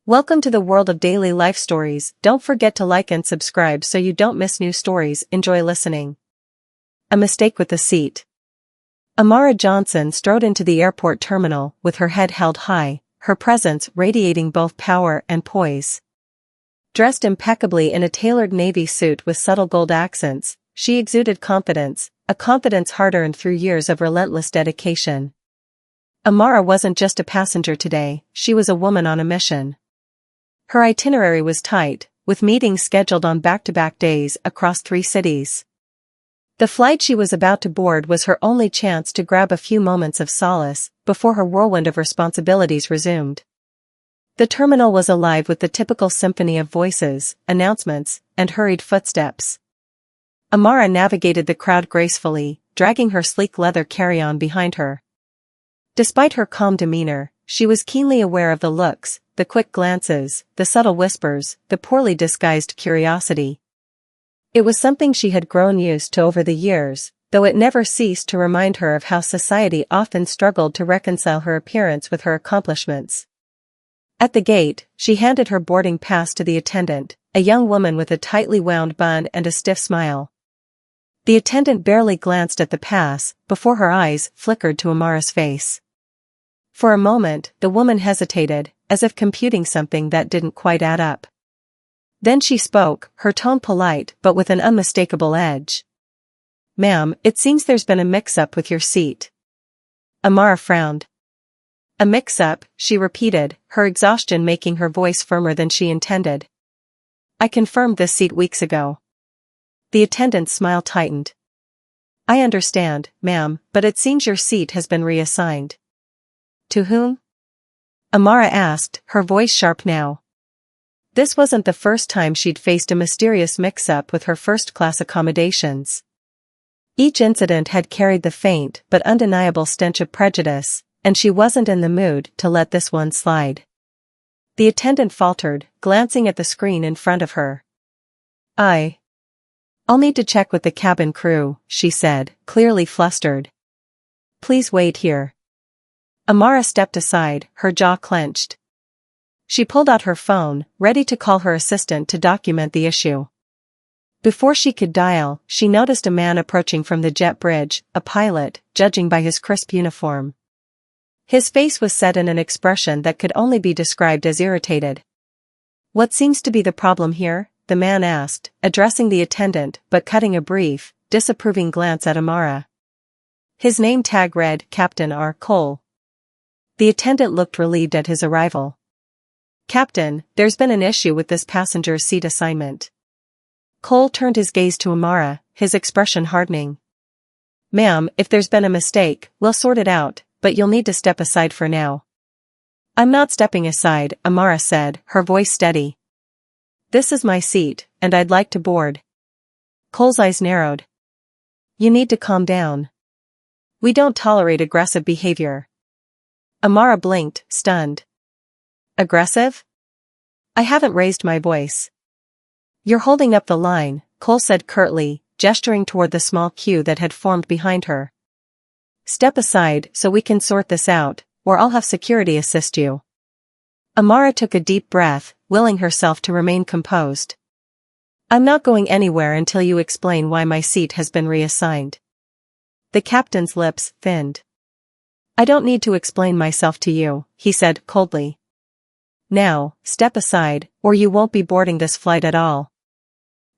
Welcome to the world of daily life stories. Don't forget to like and subscribe so you don't miss new stories. Enjoy listening. A mistake with the seat. Amara Johnson strode into the airport terminal with her head held high, her presence radiating both power and poise. Dressed impeccably in a tailored navy suit with subtle gold accents, she exuded confidence, a confidence hard-earned through years of relentless dedication. Amara wasn't just a passenger today, she was a woman on a mission. Her itinerary was tight, with meetings scheduled on back-to-back days across 3 cities. The flight she was about to board was her only chance to grab a few moments of solace before her whirlwind of responsibilities resumed. The terminal was alive with the typical symphony of voices, announcements, and hurried footsteps. Amara navigated the crowd gracefully, dragging her sleek leather carry-on behind her. Despite her calm demeanor, she was keenly aware of the looks, the quick glances, the subtle whispers, the poorly disguised curiosity. It was something she had grown used to over the years, though it never ceased to remind her of how society often struggled to reconcile her appearance with her accomplishments. At the gate, she handed her boarding pass to the attendant, a young woman with a tightly wound bun and a stiff smile. The attendant barely glanced at the pass before her eyes flickered to Amara's face. For a moment, the woman hesitated, as if computing something that didn't quite add up. Then she spoke, her tone polite but with an unmistakable edge. "Ma'am, it seems there's been a mix-up with your seat." Amara frowned. "A mix-up," she repeated, her exhaustion making her voice firmer than she intended. "I confirmed this seat weeks ago." The attendant's smile tightened. "I understand, ma'am, but it seems your seat has been reassigned." "To whom?" Amara asked, her voice sharp now. This wasn't the first time she'd faced a mysterious mix-up with her first-class accommodations. Each incident had carried the faint but undeniable stench of prejudice, and she wasn't in the mood to let this one slide. The attendant faltered, glancing at the screen in front of her. "I'll need to check with the cabin crew," she said, clearly flustered. "Please wait here." Amara stepped aside, her jaw clenched. She pulled out her phone, ready to call her assistant to document the issue. Before she could dial, she noticed a man approaching from the jet bridge, a pilot, judging by his crisp uniform. His face was set in an expression that could only be described as irritated. "What seems to be the problem here?" the man asked, addressing the attendant but cutting a brief, disapproving glance at Amara. His name tag read Captain R. Cole. The attendant looked relieved at his arrival. "Captain, there's been an issue with this passenger's seat assignment." Cole turned his gaze to Amara, his expression hardening. "Ma'am, if there's been a mistake, we'll sort it out, but you'll need to step aside for now." "I'm not stepping aside," Amara said, her voice steady. "This is my seat, and I'd like to board." Cole's eyes narrowed. "You need to calm down. We don't tolerate aggressive behavior." Amara blinked, stunned. "Aggressive? I haven't raised my voice." "You're holding up the line," Cole said curtly, gesturing toward the small queue that had formed behind her. "Step aside so we can sort this out, or I'll have security assist you." Amara took a deep breath, willing herself to remain composed. "I'm not going anywhere until you explain why my seat has been reassigned." The captain's lips thinned. "I don't need to explain myself to you," he said coldly. "Now, step aside, or you won't be boarding this flight at all."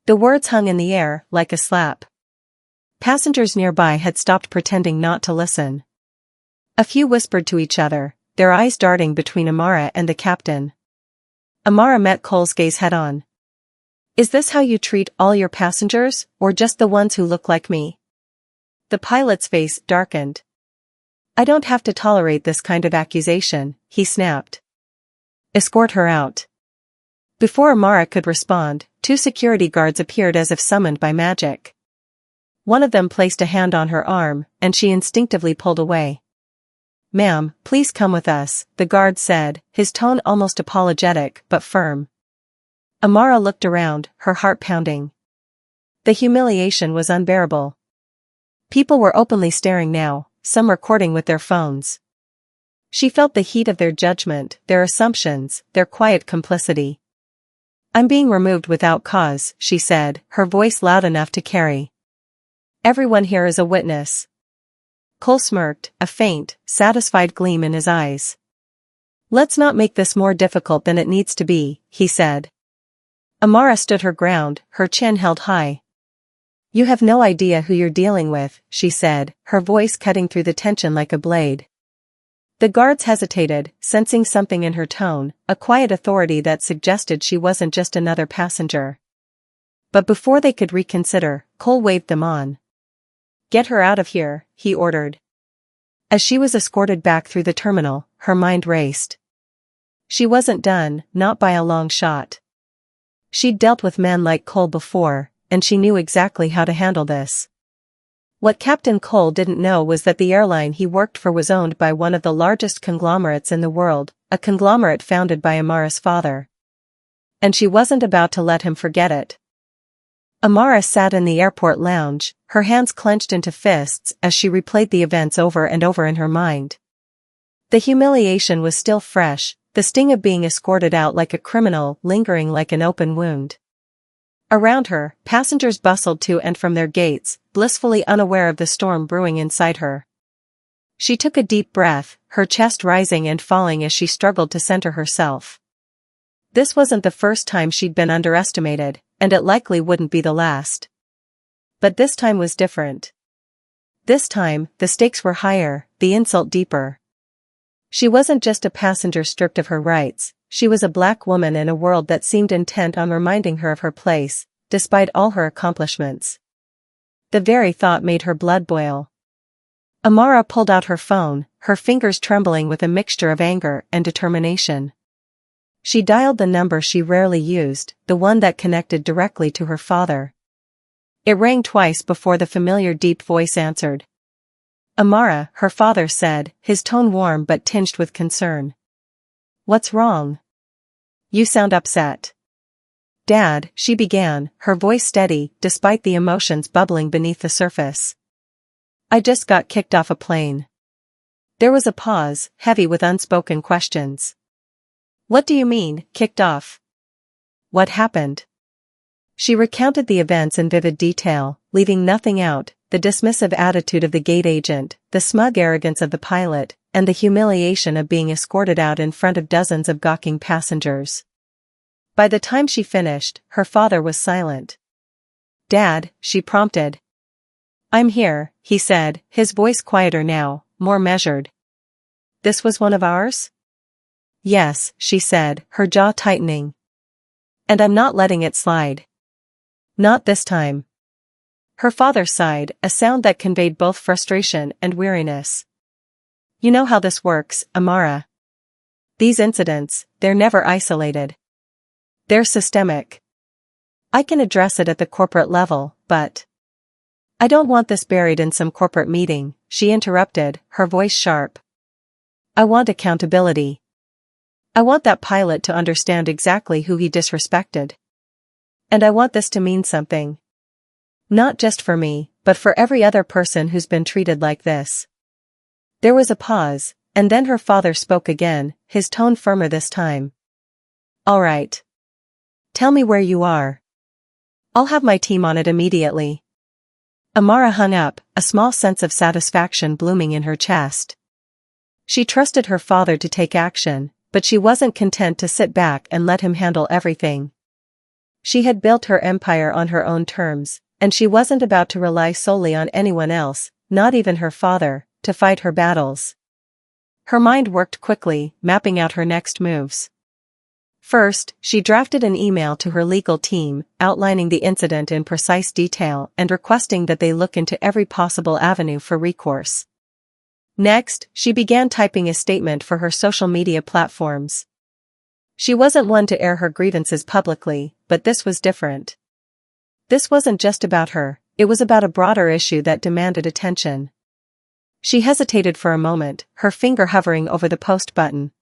The words hung in the air, like a slap. Passengers nearby had stopped pretending not to listen. A few whispered to each other, their eyes darting between Amara and the captain. Amara met Cole's gaze head-on. "Is this how you treat all your passengers, or just the ones who look like me?" The pilot's face darkened. "I don't have to tolerate this kind of accusation," he snapped. "Escort her out." Before Amara could respond, 2 security guards appeared as if summoned by magic. One of them placed a hand on her arm, and she instinctively pulled away. "Ma'am, please come with us," the guard said, his tone almost apologetic but firm. Amara looked around, her heart pounding. The humiliation was unbearable. People were openly staring now, some recording with their phones. She felt the heat of their judgment, their assumptions, their quiet complicity. "I'm being removed without cause," she said, her voice loud enough to carry. "Everyone here is a witness." Cole smirked, a faint, satisfied gleam in his eyes. "Let's not make this more difficult than it needs to be," he said. Amara stood her ground, her chin held high. "You have no idea who you're dealing with," she said, her voice cutting through the tension like a blade. The guards hesitated, sensing something in her tone, a quiet authority that suggested she wasn't just another passenger. But before they could reconsider, Cole waved them on. "Get her out of here," he ordered. As she was escorted back through the terminal, her mind raced. She wasn't done, not by a long shot. She'd dealt with men like Cole before, and she knew exactly how to handle this. What Captain Cole didn't know was that the airline he worked for was owned by one of the largest conglomerates in the world, a conglomerate founded by Amara's father. And she wasn't about to let him forget it. Amara sat in the airport lounge, her hands clenched into fists as she replayed the events over and over in her mind. The humiliation was still fresh, the sting of being escorted out like a criminal lingering like an open wound. Around her, passengers bustled to and from their gates, blissfully unaware of the storm brewing inside her. She took a deep breath, her chest rising and falling as she struggled to center herself. This wasn't the first time she'd been underestimated, and it likely wouldn't be the last. But this time was different. This time, the stakes were higher, the insult deeper. She wasn't just a passenger stripped of her rights, she was a black woman in a world that seemed intent on reminding her of her place, despite all her accomplishments. The very thought made her blood boil. Amara pulled out her phone, her fingers trembling with a mixture of anger and determination. She dialed the number she rarely used, the one that connected directly to her father. It rang twice before the familiar deep voice answered. "Amara," her father said, his tone warm but tinged with concern. "What's wrong? You sound upset." "Dad," she began, her voice steady, despite the emotions bubbling beneath the surface. "I just got kicked off a plane." There was a pause, heavy with unspoken questions. "What do you mean, kicked off? What happened?" She recounted the events in vivid detail, leaving nothing out, the dismissive attitude of the gate agent, the smug arrogance of the pilot, and the humiliation of being escorted out in front of dozens of gawking passengers. By the time she finished, her father was silent. "Dad," she prompted. "I'm here," he said, his voice quieter now, more measured. "This was one of ours?" "Yes," she said, her jaw tightening. "And I'm not letting it slide. Not this time." Her father sighed, a sound that conveyed both frustration and weariness. "You know how this works, Amara. These incidents, they're never isolated. They're systemic. I can address it at the corporate level, but—" "I don't want this buried in some corporate meeting," she interrupted, her voice sharp. "I want accountability. I want that pilot to understand exactly who he disrespected. And I want this to mean something. Not just for me, but for every other person who's been treated like this." There was a pause, and then her father spoke again, his tone firmer this time. "All right. Tell me where you are. I'll have my team on it immediately." Amara hung up, a small sense of satisfaction blooming in her chest. She trusted her father to take action, but she wasn't content to sit back and let him handle everything. She had built her empire on her own terms, and she wasn't about to rely solely on anyone else, not even her father, to fight her battles. Her mind worked quickly, mapping out her next moves. First, she drafted an email to her legal team, outlining the incident in precise detail and requesting that they look into every possible avenue for recourse. Next, she began typing a statement for her social media platforms. She wasn't one to air her grievances publicly, but this was different. This wasn't just about her, it was about a broader issue that demanded attention. She hesitated for a moment, her finger hovering over the post button.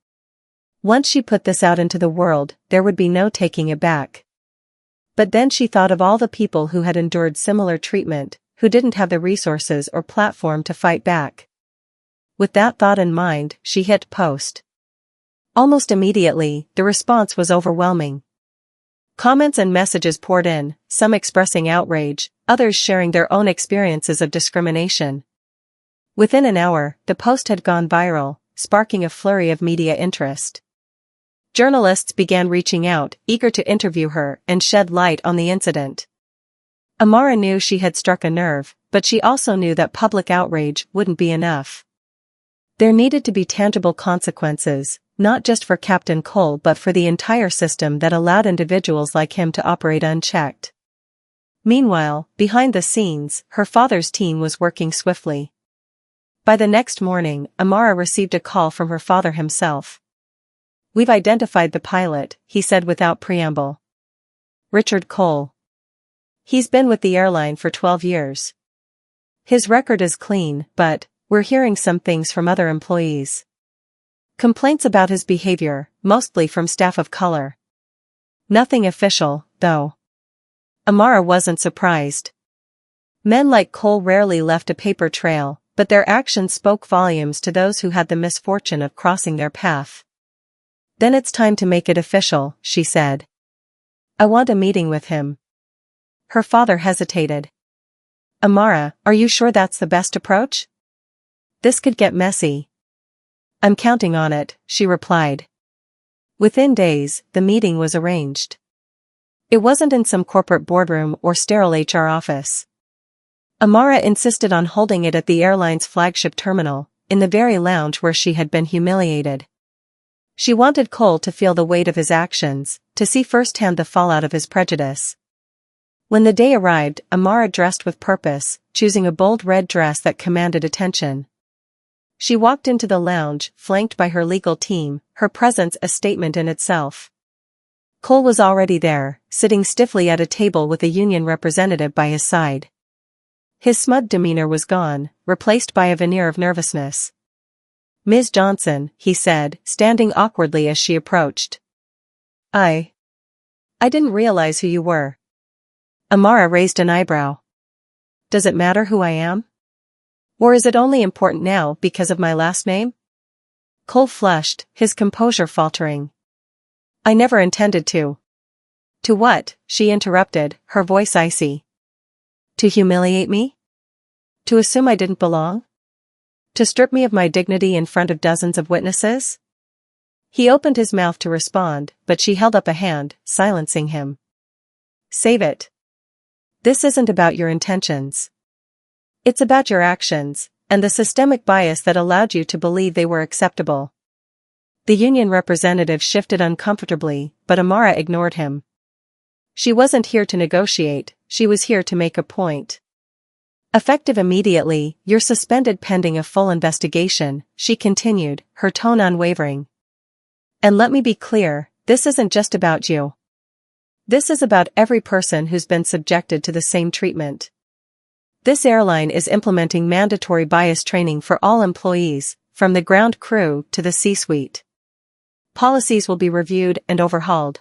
Once she put this out into the world, there would be no taking it back. But then she thought of all the people who had endured similar treatment, who didn't have the resources or platform to fight back. With that thought in mind, she hit post. Almost immediately, the response was overwhelming. Comments and messages poured in, some expressing outrage, others sharing their own experiences of discrimination. Within an hour, the post had gone viral, sparking a flurry of media interest. Journalists began reaching out, eager to interview her and shed light on the incident. Amara knew she had struck a nerve, but she also knew that public outrage wouldn't be enough. There needed to be tangible consequences, not just for Captain Cole but for the entire system that allowed individuals like him to operate unchecked. Meanwhile, behind the scenes, her father's team was working swiftly. By the next morning, Amara received a call from her father himself. "We've identified the pilot," he said without preamble. "Richard Cole. He's been with the airline for 12 years. His record is clean, but we're hearing some things from other employees. Complaints about his behavior, mostly from staff of color. Nothing official, though." Amara wasn't surprised. Men like Cole rarely left a paper trail, but their actions spoke volumes to those who had the misfortune of crossing their path. "Then it's time to make it official," she said. "I want a meeting with him." Her father hesitated. "Amara, are you sure that's the best approach? This could get messy." "I'm counting on it," she replied. Within days, the meeting was arranged. It wasn't in some corporate boardroom or sterile HR office. Amara insisted on holding it at the airline's flagship terminal, in the very lounge where she had been humiliated. She wanted Cole to feel the weight of his actions, to see firsthand the fallout of his prejudice. When the day arrived, Amara dressed with purpose, choosing a bold red dress that commanded attention. She walked into the lounge, flanked by her legal team, her presence a statement in itself. Cole was already there, sitting stiffly at a table with a union representative by his side. His smug demeanor was gone, replaced by a veneer of nervousness. "Ms. Johnson," he said, standing awkwardly as she approached. I didn't realize who you were." Amara raised an eyebrow. "Does it matter who I am? Or is it only important now because of my last name?" Cole flushed, his composure faltering. "I never intended to." "To what?" she interrupted, her voice icy. "To humiliate me? To assume I didn't belong? To strip me of my dignity in front of dozens of witnesses?" He opened his mouth to respond, but she held up a hand, silencing him. "Save it. This isn't about your intentions. It's about your actions, and the systemic bias that allowed you to believe they were acceptable." The union representative shifted uncomfortably, but Amara ignored him. She wasn't here to negotiate, she was here to make a point. "Effective immediately, you're suspended pending a full investigation," she continued, her tone unwavering. "And let me be clear, this isn't just about you. This is about every person who's been subjected to the same treatment. This airline is implementing mandatory bias training for all employees, from the ground crew to the C-suite. Policies will be reviewed and overhauled.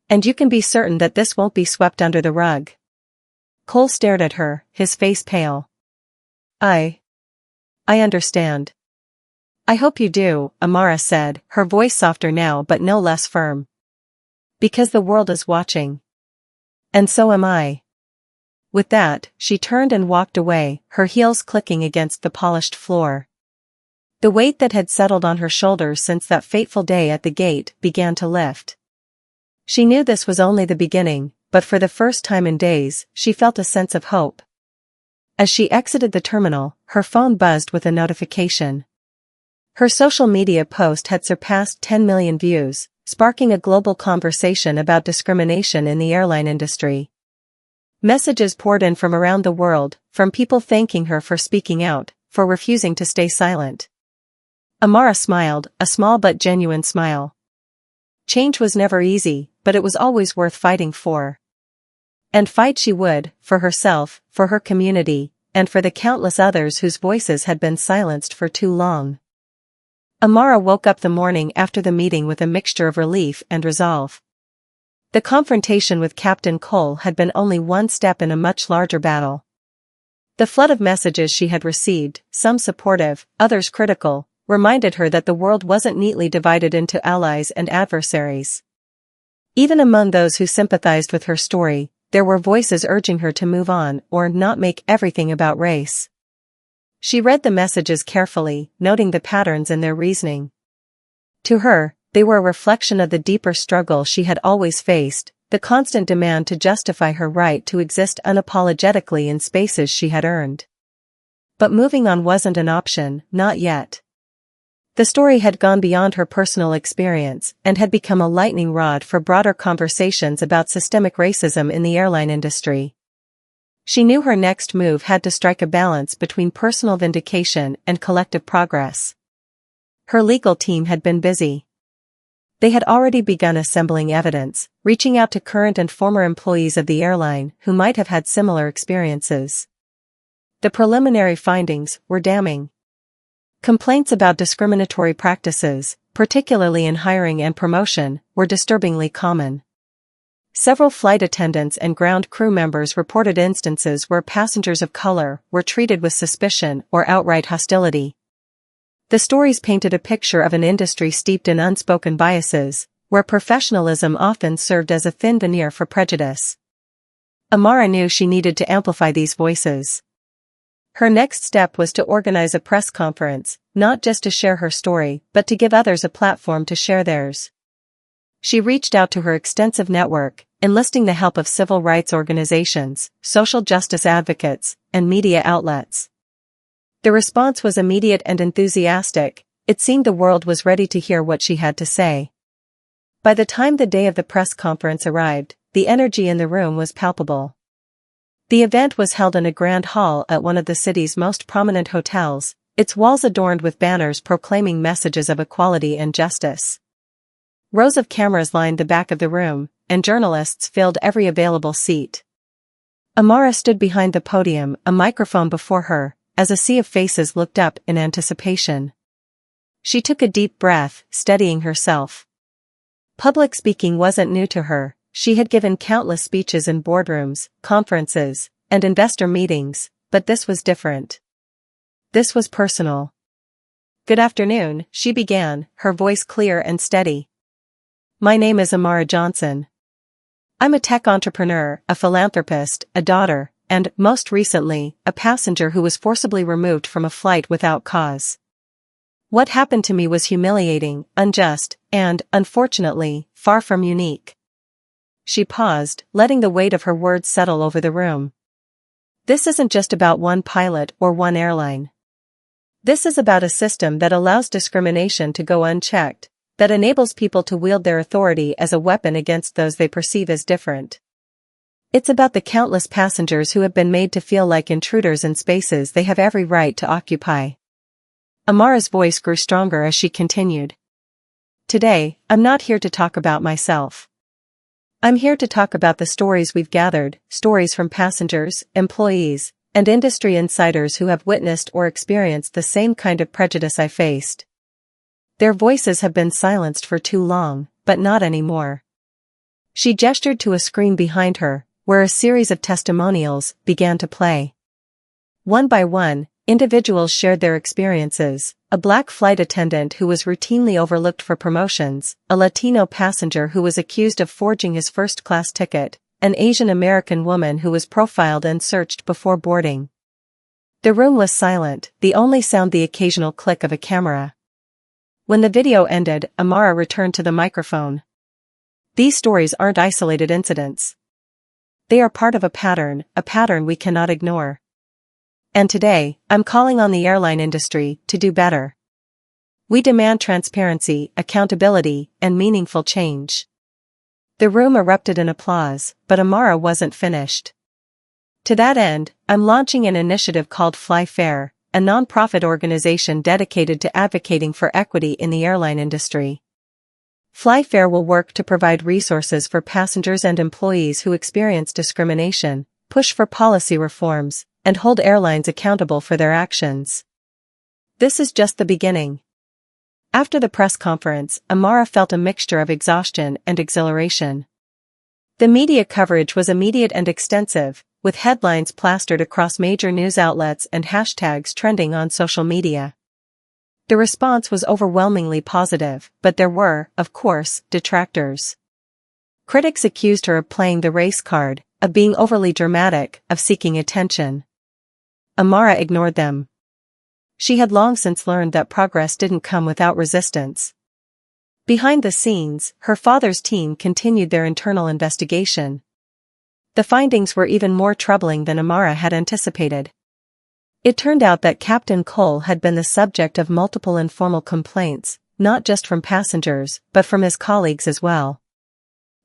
And you can be certain that this won't be swept under the rug." Cole stared at her, his face pale. I understand. "I hope you do," Amara said, her voice softer now but no less firm. "Because the world is watching. And so am I." With that, she turned and walked away, her heels clicking against the polished floor. The weight that had settled on her shoulders since that fateful day at the gate began to lift. She knew this was only the beginning, but for the first time in days, she felt a sense of hope. As she exited the terminal, her phone buzzed with a notification. Her social media post had surpassed 10 million views, sparking a global conversation about discrimination in the airline industry. Messages poured in from around the world, from people thanking her for speaking out, for refusing to stay silent. Amara smiled, a small but genuine smile. Change was never easy, but it was always worth fighting for. And fight she would, for herself, for her community, and for the countless others whose voices had been silenced for too long. Amara woke up the morning after the meeting with a mixture of relief and resolve. The confrontation with Captain Cole had been only one step in a much larger battle. The flood of messages she had received, some supportive, others critical, reminded her that the world wasn't neatly divided into allies and adversaries. Even among those who sympathized with her story, there were voices urging her to move on or not make everything about race. She read the messages carefully, noting the patterns in their reasoning. To her, they were a reflection of the deeper struggle she had always faced, the constant demand to justify her right to exist unapologetically in spaces she had earned. But moving on wasn't an option, not yet. The story had gone beyond her personal experience and had become a lightning rod for broader conversations about systemic racism in the airline industry. She knew her next move had to strike a balance between personal vindication and collective progress. Her legal team had been busy. They had already begun assembling evidence, reaching out to current and former employees of the airline who might have had similar experiences. The preliminary findings were damning. Complaints about discriminatory practices, particularly in hiring and promotion, were disturbingly common. Several flight attendants and ground crew members reported instances where passengers of color were treated with suspicion or outright hostility. The stories painted a picture of an industry steeped in unspoken biases, where professionalism often served as a thin veneer for prejudice. Amara knew she needed to amplify these voices. Her next step was to organize a press conference, not just to share her story, but to give others a platform to share theirs. She reached out to her extensive network, enlisting the help of civil rights organizations, social justice advocates, and media outlets. The response was immediate and enthusiastic. It seemed the world was ready to hear what she had to say. By the time the day of the press conference arrived, the energy in the room was palpable. The event was held in a grand hall at one of the city's most prominent hotels, its walls adorned with banners proclaiming messages of equality and justice. Rows of cameras lined the back of the room, and journalists filled every available seat. Amara stood behind the podium, a microphone before her, as a sea of faces looked up in anticipation. She took a deep breath, steadying herself. Public speaking wasn't new to her. She had given countless speeches in boardrooms, conferences, and investor meetings, but this was different. This was personal. "Good afternoon," she began, her voice clear and steady. "My name is Amara Johnson. I'm a tech entrepreneur, a philanthropist, a daughter, and, most recently, a passenger who was forcibly removed from a flight without cause. What happened to me was humiliating, unjust, and, unfortunately, far from unique." She paused, letting the weight of her words settle over the room. This isn't just about one pilot or one airline. This is about a system that allows discrimination to go unchecked, that enables people to wield their authority as a weapon against those they perceive as different. It's about the countless passengers who have been made to feel like intruders in spaces they have every right to occupy. Amara's voice grew stronger as she continued. "Today, I'm not here to talk about myself. I'm here to talk about the stories we've gathered, stories from passengers, employees, and industry insiders who have witnessed or experienced the same kind of prejudice I faced. Their voices have been silenced for too long, but not anymore." She gestured to a screen behind her, where a series of testimonials began to play. One by one, individuals shared their experiences: a black flight attendant who was routinely overlooked for promotions, a Latino passenger who was accused of forging his first-class ticket, an Asian American woman who was profiled and searched before boarding. The room was silent, the only sound the occasional click of a camera. When the video ended, Amara returned to the microphone. "These stories aren't isolated incidents. They are part of a pattern we cannot ignore. And today, I'm calling on the airline industry to do better. We demand transparency, accountability, and meaningful change." The room erupted in applause, but Amara wasn't finished. "To that end, I'm launching an initiative called Fly Fair, a non-profit organization dedicated to advocating for equity in the airline industry. Fly Fair will work to provide resources for passengers and employees who experience discrimination, push for policy reforms, and hold airlines accountable for their actions." This is just the beginning. After the press conference, Amara felt a mixture of exhaustion and exhilaration. The media coverage was immediate and extensive, with headlines plastered across major news outlets and hashtags trending on social media. The response was overwhelmingly positive, but there were, of course, detractors. Critics accused her of playing the race card, of being overly dramatic, of seeking attention. Amara ignored them. She had long since learned that progress didn't come without resistance. Behind the scenes, her father's team continued their internal investigation. The findings were even more troubling than Amara had anticipated. It turned out that Captain Cole had been the subject of multiple informal complaints, not just from passengers, but from his colleagues as well.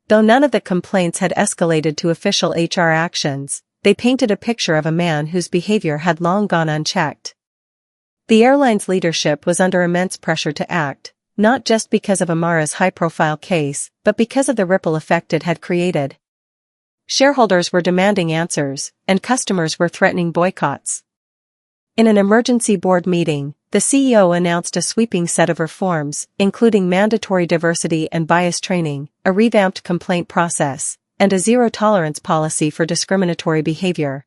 Though none of the complaints had escalated to official HR actions, they painted a picture of a man whose behavior had long gone unchecked. The airline's leadership was under immense pressure to act, not just because of Amara's high-profile case, but because of the ripple effect it had created. Shareholders were demanding answers, and customers were threatening boycotts. In an emergency board meeting, the CEO announced a sweeping set of reforms, including mandatory diversity and bias training, a revamped complaint process, and a zero-tolerance policy for discriminatory behavior.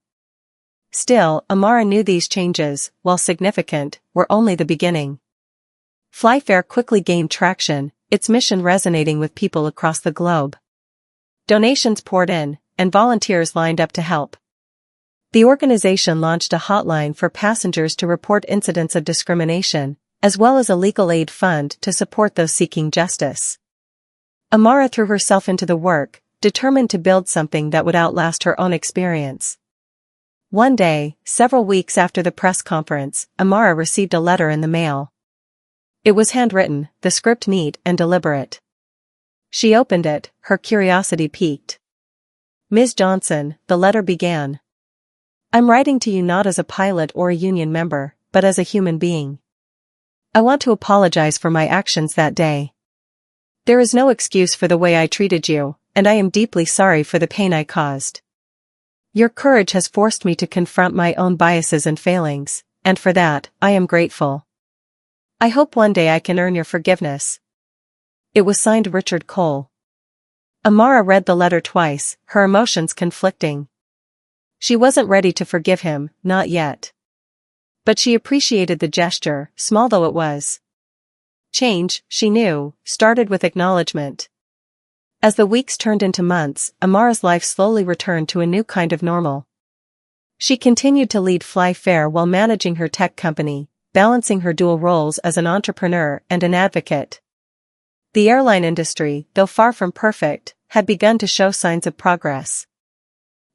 Still, Amara knew these changes, while significant, were only the beginning. FlyFair quickly gained traction, its mission resonating with people across the globe. Donations poured in, and volunteers lined up to help. The organization launched a hotline for passengers to report incidents of discrimination, as well as a legal aid fund to support those seeking justice. Amara threw herself into the work, determined to build something that would outlast her own experience. One day, several weeks after the press conference, Amara received a letter in the mail. It was handwritten, the script neat and deliberate. She opened it, her curiosity piqued. "Ms. Johnson," the letter began. "I'm writing to you not as a pilot or a union member, but as a human being. I want to apologize for my actions that day. There is no excuse for the way I treated you, and I am deeply sorry for the pain I caused. Your courage has forced me to confront my own biases and failings, and for that, I am grateful. I hope one day I can earn your forgiveness." It was signed Richard Cole. Amara read the letter twice, her emotions conflicting. She wasn't ready to forgive him, not yet. But she appreciated the gesture, small though it was. Change, she knew, started with acknowledgement. As the weeks turned into months, Amara's life slowly returned to a new kind of normal. She continued to lead FlyFair while managing her tech company, balancing her dual roles as an entrepreneur and an advocate. The airline industry, though far from perfect, had begun to show signs of progress.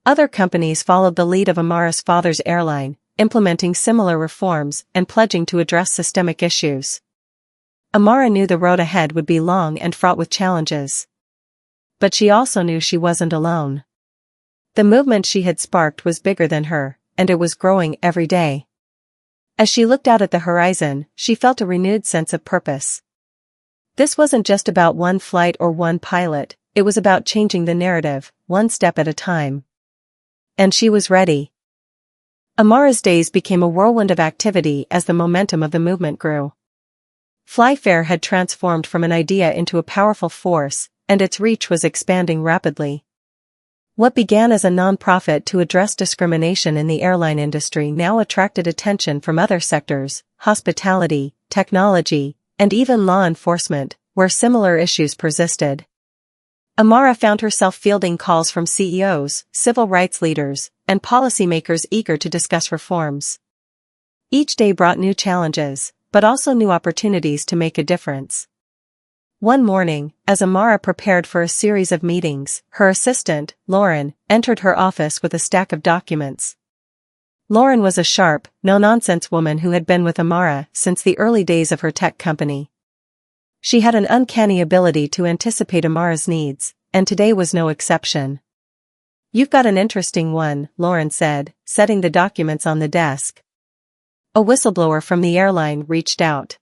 Other companies followed the lead of Amara's father's airline, implementing similar reforms and pledging to address systemic issues. Amara knew the road ahead would be long and fraught with challenges. But she also knew she wasn't alone. The movement she had sparked was bigger than her, and it was growing every day. As she looked out at the horizon, she felt a renewed sense of purpose. This wasn't just about one flight or one pilot, it was about changing the narrative, one step at a time. And she was ready. Amara's days became a whirlwind of activity as the momentum of the movement grew. FlyFair had transformed from an idea into a powerful force, and its reach was expanding rapidly. What began as a non-profit to address discrimination in the airline industry now attracted attention from other sectors, hospitality, technology, and even law enforcement, where similar issues persisted. Amara found herself fielding calls from CEOs, civil rights leaders, and policymakers eager to discuss reforms. Each day brought new challenges, but also new opportunities to make a difference. One morning, as Amara prepared for a series of meetings, her assistant, Lauren, entered her office with a stack of documents. Lauren was a sharp, no-nonsense woman who had been with Amara since the early days of her tech company. She had an uncanny ability to anticipate Amara's needs, and today was no exception. "You've got an interesting one," Lauren said, setting the documents on the desk. A whistleblower from the airline reached out.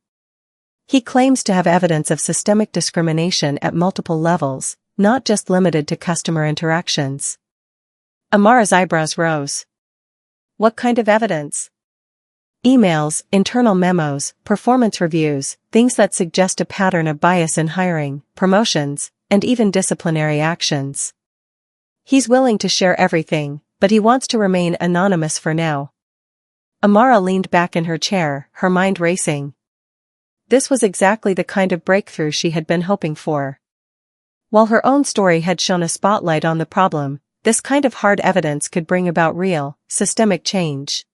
He claims to have evidence of systemic discrimination at multiple levels, not just limited to customer interactions. Amara's eyebrows rose. "What kind of evidence?" "Emails, internal memos, performance reviews, things that suggest a pattern of bias in hiring, promotions, and even disciplinary actions. He's willing to share everything, but he wants to remain anonymous for now. Amara leaned back in her chair, her mind racing. This was exactly the kind of breakthrough she had been hoping for. While her own story had shone a spotlight on the problem, this kind of hard evidence could bring about real, systemic change.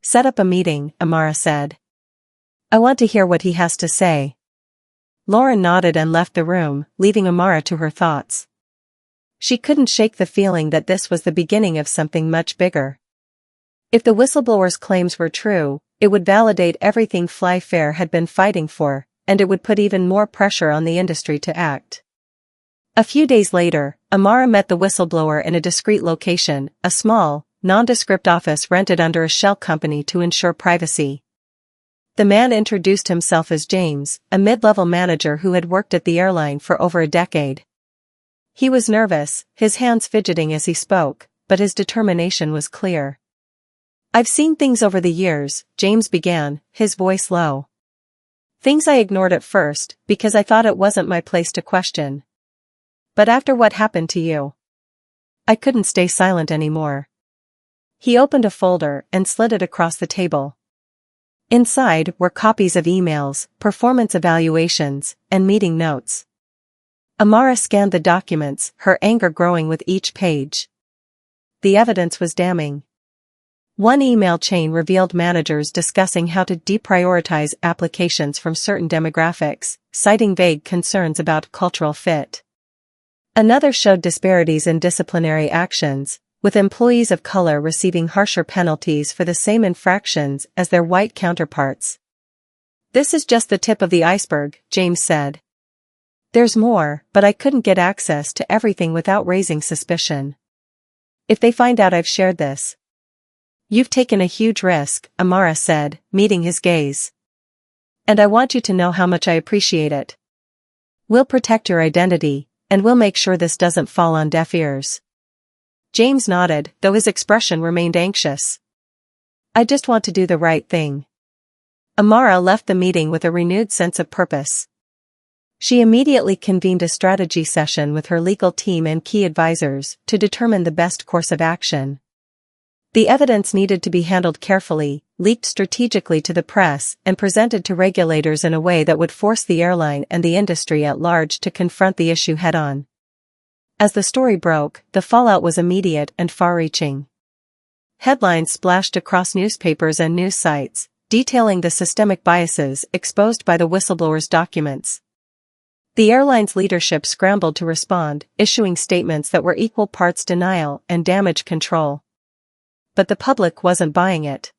"Set up a meeting," Amara said. "I want to hear what he has to say." Lauren nodded and left the room, leaving Amara to her thoughts. She couldn't shake the feeling that this was the beginning of something much bigger. If the whistleblower's claims were true, it would validate everything Flyfair had been fighting for, and it would put even more pressure on the industry to act. A few days later, Amara met the whistleblower in a discreet location, a small, nondescript office rented under a shell company to ensure privacy. The man introduced himself as James, a mid-level manager who had worked at the airline for over a decade. He was nervous, his hands fidgeting as he spoke, but his determination was clear. "I've seen things over the years," James began, his voice low. "Things I ignored at first, because I thought it wasn't my place to question. But after what happened to you, I couldn't stay silent anymore." He opened a folder and slid it across the table. Inside were copies of emails, performance evaluations, and meeting notes. Amara scanned the documents, her anger growing with each page. The evidence was damning. One email chain revealed managers discussing how to deprioritize applications from certain demographics, citing vague concerns about cultural fit. Another showed disparities in disciplinary actions, with employees of color receiving harsher penalties for the same infractions as their white counterparts. "This is just the tip of the iceberg," James said. "There's more, but I couldn't get access to everything without raising suspicion. If they find out I've shared this..." "You've taken a huge risk," Amara said, meeting his gaze. "And I want you to know how much I appreciate it. We'll protect your identity, and we'll make sure this doesn't fall on deaf ears." James nodded, though his expression remained anxious. "I just want to do the right thing." Amara left the meeting with a renewed sense of purpose. She immediately convened a strategy session with her legal team and key advisors to determine the best course of action. The evidence needed to be handled carefully, leaked strategically to the press, and presented to regulators in a way that would force the airline and the industry at large to confront the issue head-on. As the story broke, the fallout was immediate and far-reaching. Headlines splashed across newspapers and news sites, detailing the systemic biases exposed by the whistleblower's documents. The airline's leadership scrambled to respond, issuing statements that were equal parts denial and damage control. But the public wasn't buying it.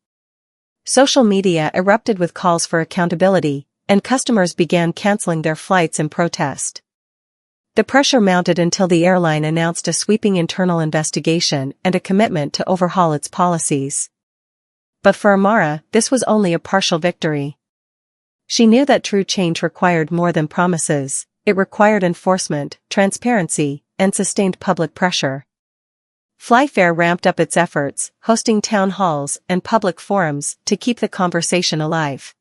Social media erupted with calls for accountability, and customers began canceling their flights in protest. The pressure mounted until the airline announced a sweeping internal investigation and a commitment to overhaul its policies. But for Amara, this was only a partial victory. She knew that true change required more than promises. It required enforcement, transparency, and sustained public pressure. Flyfair ramped up its efforts, hosting town halls and public forums to keep the conversation alive.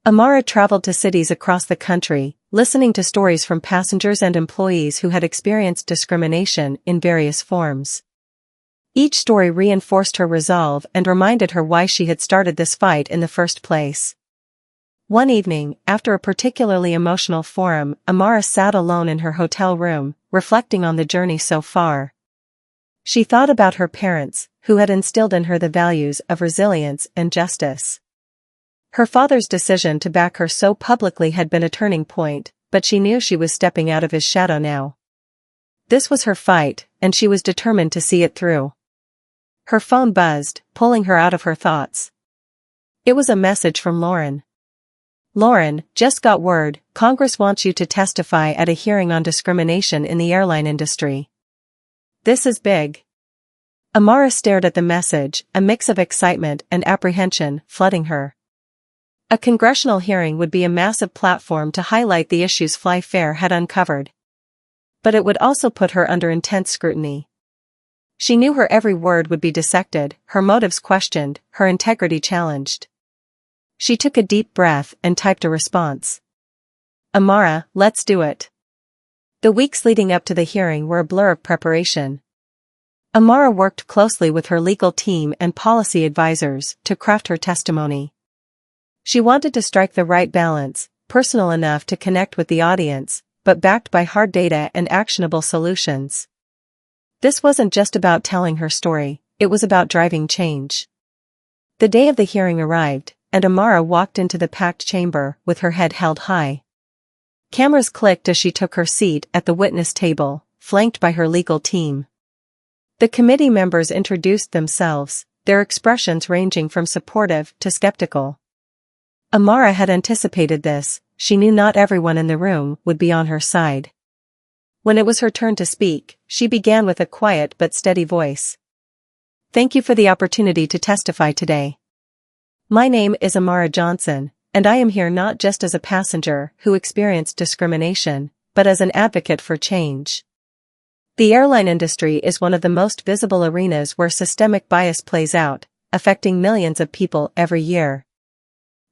Amara traveled to cities across the country, listening to stories from passengers and employees who had experienced discrimination in various forms. Each story reinforced her resolve and reminded her why she had started this fight in the first place. One evening, after a particularly emotional forum, Amara sat alone in her hotel room, reflecting on the journey so far. She thought about her parents, who had instilled in her the values of resilience and justice. Her father's decision to back her so publicly had been a turning point, but she knew she was stepping out of his shadow now. This was her fight, and she was determined to see it through. Her phone buzzed, pulling her out of her thoughts. It was a message from Lauren. "Lauren, just got word, Congress wants you to testify at a hearing on discrimination in the airline industry." "This is big." Amara stared at the message, a mix of excitement and apprehension flooding her. A congressional hearing would be a massive platform to highlight the issues Flyfair had uncovered. But it would also put her under intense scrutiny. She knew her every word would be dissected, her motives questioned, her integrity challenged. She took a deep breath and typed a response. "Amara, let's do it." The weeks leading up to the hearing were a blur of preparation. Amara worked closely with her legal team and policy advisors to craft her testimony. She wanted to strike the right balance, personal enough to connect with the audience, but backed by hard data and actionable solutions. This wasn't just about telling her story, it was about driving change. The day of the hearing arrived, and Amara walked into the packed chamber with her head held high. Cameras clicked as she took her seat at the witness table, flanked by her legal team. The committee members introduced themselves, their expressions ranging from supportive to skeptical. Amara had anticipated this. She knew not everyone in the room would be on her side. When it was her turn to speak, she began with a quiet but steady voice. "Thank you for the opportunity to testify today. My name is Amara Johnson, and I am here not just as a passenger who experienced discrimination, but as an advocate for change. The airline industry is one of the most visible arenas where systemic bias plays out, affecting millions of people every year.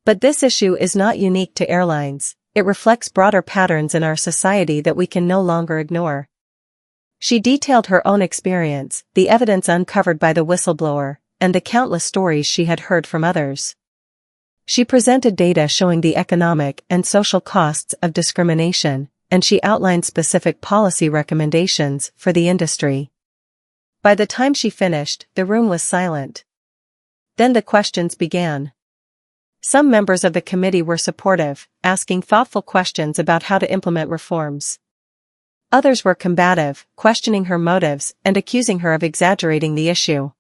But this issue is not unique to airlines, it reflects broader patterns in our society that we can no longer ignore." She detailed her own experience, the evidence uncovered by the whistleblower, and the countless stories she had heard from others. She presented data showing the economic and social costs of discrimination, and she outlined specific policy recommendations for the industry. By the time she finished, the room was silent. Then the questions began. Some members of the committee were supportive, asking thoughtful questions about how to implement reforms. Others were combative, questioning her motives and accusing her of exaggerating the issue.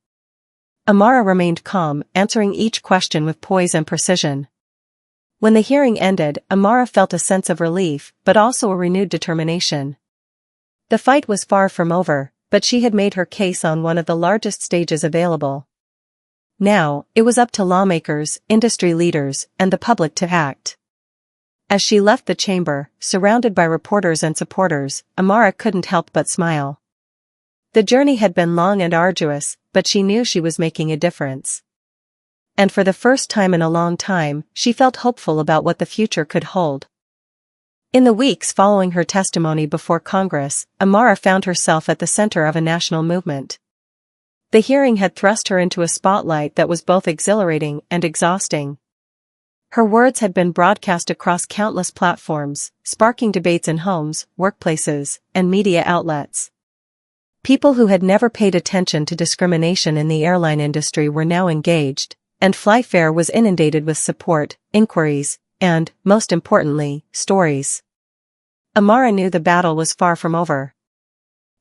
Amara remained calm, answering each question with poise and precision. When the hearing ended, Amara felt a sense of relief, but also a renewed determination. The fight was far from over, but she had made her case on one of the largest stages available. Now, it was up to lawmakers, industry leaders, and the public to act. As she left the chamber, surrounded by reporters and supporters, Amara couldn't help but smile. The journey had been long and arduous, but she knew she was making a difference. And for the first time in a long time, she felt hopeful about what the future could hold. In the weeks following her testimony before Congress, Amara found herself at the center of a national movement. The hearing had thrust her into a spotlight that was both exhilarating and exhausting. Her words had been broadcast across countless platforms, sparking debates in homes, workplaces, and media outlets. People who had never paid attention to discrimination in the airline industry were now engaged, and FlyFair was inundated with support, inquiries, and, most importantly, stories. Amara knew the battle was far from over.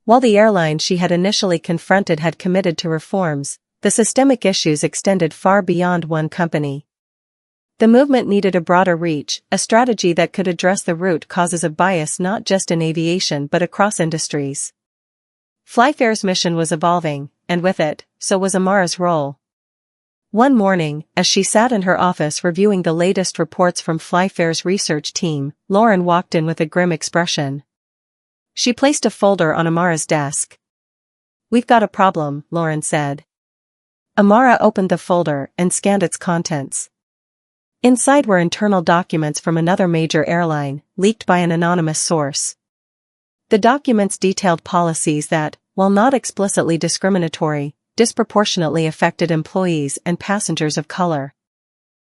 While the airline she had initially confronted had committed to reforms, the systemic issues extended far beyond one company. The movement needed a broader reach, a strategy that could address the root causes of bias not just in aviation but across industries. FlyFair's mission was evolving, and with it, so was Amara's role. One morning, as she sat in her office reviewing the latest reports from FlyFair's research team, Lauren walked in with a grim expression. She placed a folder on Amara's desk. "We've got a problem," Lauren said. Amara opened the folder and scanned its contents. Inside were internal documents from another major airline, leaked by an anonymous source. The documents detailed policies that, while not explicitly discriminatory, disproportionately affected employees and passengers of color.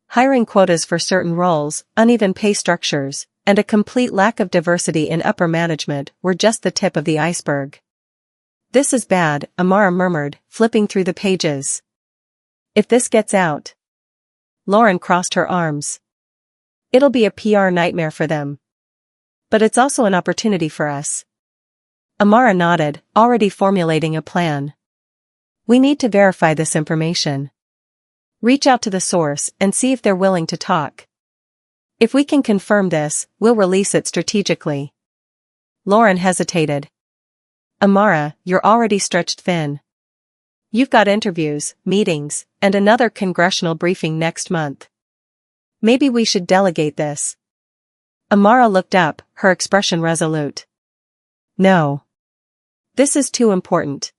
Hiring quotas for certain roles, uneven pay structures, and a complete lack of diversity in upper management were just the tip of the iceberg. "This is bad," Amara murmured, flipping through the pages. "If this gets out..." Lauren crossed her arms. "It'll be a PR nightmare for them. But it's also an opportunity for us." Amara nodded, already formulating a plan. "We need to verify this information. Reach out to the source and see if they're willing to talk. If we can confirm this, we'll release it strategically." Lauren hesitated. "Amara, you're already stretched thin. You've got interviews, meetings, and another congressional briefing next month. Maybe we should delegate this." Amara looked up, her expression resolute. "No. This is too important.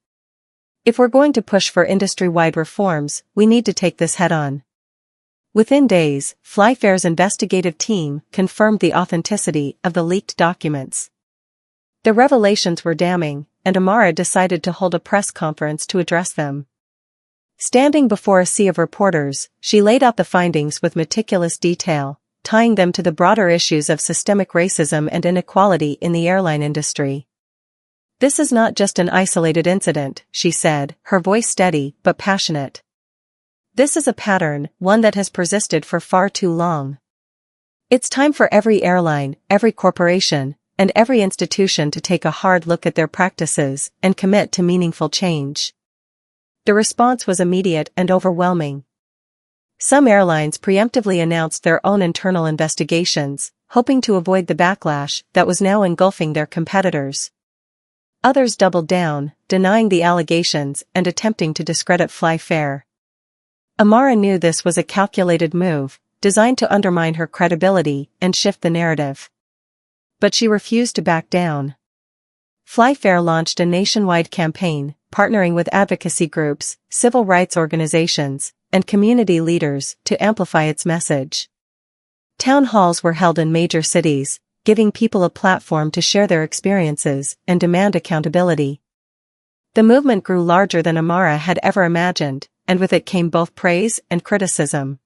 If we're going to push for industry-wide reforms, we need to take this head-on." Within days, FlyFair's investigative team confirmed the authenticity of the leaked documents. The revelations were damning, and Amara decided to hold a press conference to address them. Standing before a sea of reporters, she laid out the findings with meticulous detail, tying them to the broader issues of systemic racism and inequality in the airline industry. "This is not just an isolated incident," she said, her voice steady but passionate. "This is a pattern, one that has persisted for far too long. It's time for every airline, every corporation, and every institution to take a hard look at their practices and commit to meaningful change." The response was immediate and overwhelming. Some airlines preemptively announced their own internal investigations, hoping to avoid the backlash that was now engulfing their competitors. Others doubled down, denying the allegations and attempting to discredit FlyFair. Amara knew this was a calculated move, designed to undermine her credibility and shift the narrative. But she refused to back down. FlyFair launched a nationwide campaign, partnering with advocacy groups, civil rights organizations, and community leaders to amplify its message. Town halls were held in major cities, giving people a platform to share their experiences and demand accountability. The movement grew larger than Amara had ever imagined, and with it came both praise and criticism.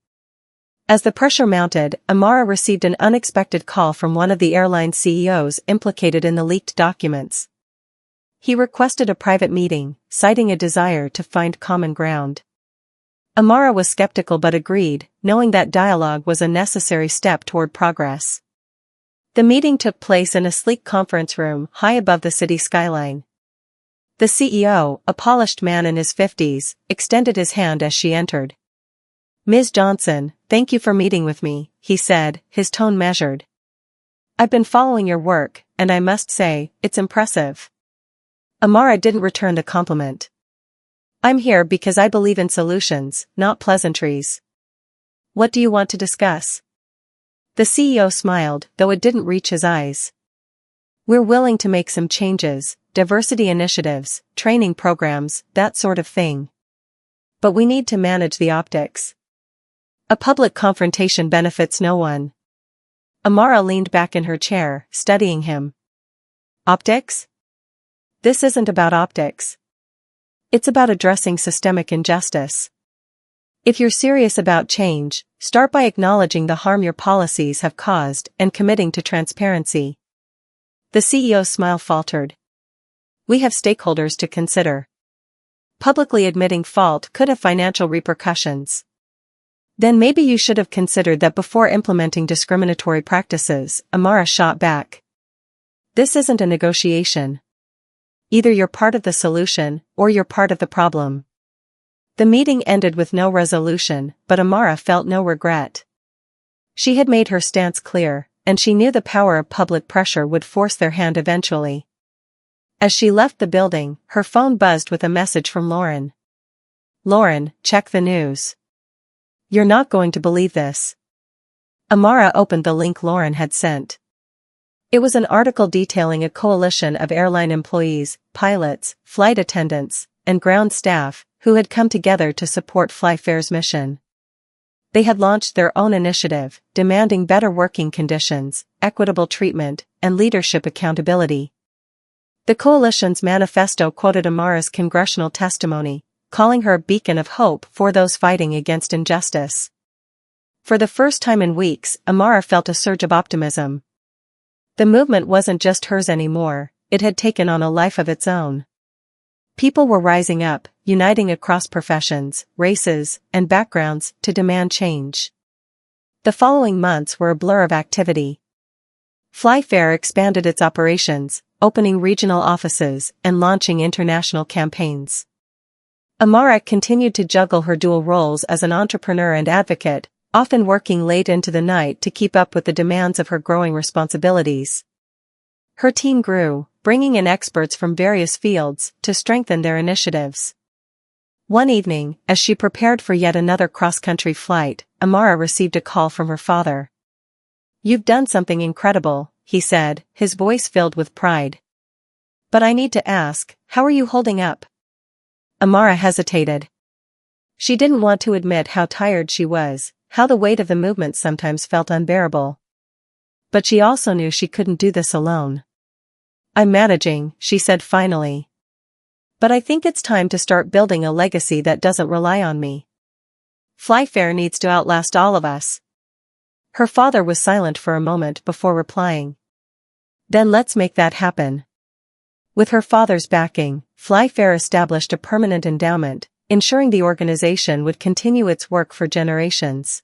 As the pressure mounted, Amara received an unexpected call from one of the airline CEOs implicated in the leaked documents. He requested a private meeting, citing a desire to find common ground. Amara was skeptical but agreed, knowing that dialogue was a necessary step toward progress. The meeting took place in a sleek conference room high above the city skyline. The CEO, a polished man in his 50s, extended his hand as she entered. "Ms. Johnson, thank you for meeting with me," he said, his tone measured. "I've been following your work, and I must say, it's impressive." Amara didn't return the compliment. "I'm here because I believe in solutions, not pleasantries." "What do you want to discuss?" The CEO smiled, though it didn't reach his eyes. "We're willing to make some changes, diversity initiatives, training programs, that sort of thing. But we need to manage the optics. A public confrontation benefits no one." Amara leaned back in her chair, studying him. "Optics? This isn't about optics. It's about addressing systemic injustice. If you're serious about change, start by acknowledging the harm your policies have caused and committing to transparency." The CEO's smile faltered. "We have stakeholders to consider. Publicly admitting fault could have financial repercussions." "Then maybe you should have considered that before implementing discriminatory practices," Amara shot back. "This isn't a negotiation. Either you're part of the solution, or you're part of the problem." The meeting ended with no resolution, but Amara felt no regret. She had made her stance clear, and she knew the power of public pressure would force their hand eventually. As she left the building, her phone buzzed with a message from Lauren. "Lauren, check the news. You're not going to believe this." Amara opened the link Lauren had sent. It was an article detailing a coalition of airline employees, pilots, flight attendants, and ground staff, who had come together to support FlyFair's mission. They had launched their own initiative, demanding better working conditions, equitable treatment, and leadership accountability. The coalition's manifesto quoted Amara's congressional testimony, calling her a beacon of hope for those fighting against injustice. For the first time in weeks, Amara felt a surge of optimism. The movement wasn't just hers anymore, it had taken on a life of its own. People were rising up, uniting across professions, races, and backgrounds to demand change. The following months were a blur of activity. FlyFair expanded its operations, opening regional offices and launching international campaigns. Amara continued to juggle her dual roles as an entrepreneur and advocate, often working late into the night to keep up with the demands of her growing responsibilities. Her team grew, bringing in experts from various fields to strengthen their initiatives. One evening, as she prepared for yet another cross-country flight, Amara received a call from her father. "You've done something incredible," he said, his voice filled with pride. "But I need to ask, how are you holding up?" Amara hesitated. She didn't want to admit how tired she was, how the weight of the movement sometimes felt unbearable. But she also knew she couldn't do this alone. I'm managing, she said finally. But I think it's time to start building a legacy that doesn't rely on me. Flyfair needs to outlast all of us. Her father was silent for a moment before replying. Then let's make that happen. With her father's backing, Flyfair established a permanent endowment, ensuring the organization would continue its work for generations.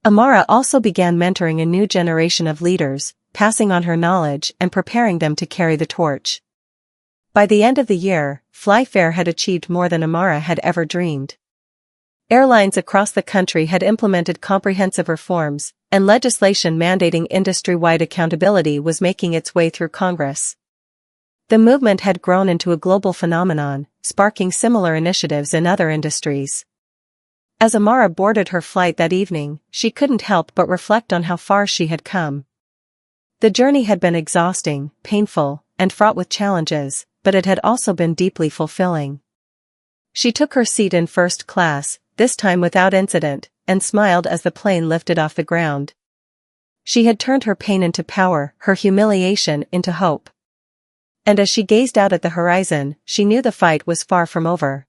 Amara also began mentoring a new generation of leaders, passing on her knowledge and preparing them to carry the torch. By the end of the year, Flyfair had achieved more than Amara had ever dreamed. Airlines across the country had implemented comprehensive reforms, and legislation mandating industry-wide accountability was making its way through Congress. The movement had grown into a global phenomenon, sparking similar initiatives in other industries. As Amara boarded her flight that evening, she couldn't help but reflect on how far she had come. The journey had been exhausting, painful, and fraught with challenges, but it had also been deeply fulfilling. She took her seat in first class, this time without incident, and smiled as the plane lifted off the ground. She had turned her pain into power, her humiliation into hope. And as she gazed out at the horizon, she knew the fight was far from over.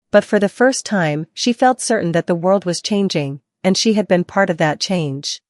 But for the first time, she felt certain that the world was changing, and she had been part of that change.